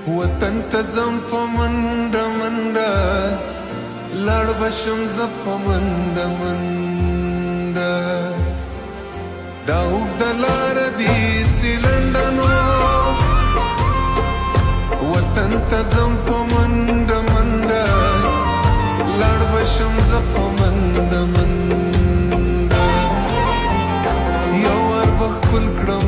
وطن ته ځم په منډه منډه لاړ به شم زه په منډه منډه دا اوږده لاره دي سیلنډه نو وطن ته ځم په منډه منډه لاړ به شم زه په منډه منډه یو وار به ښکل کړم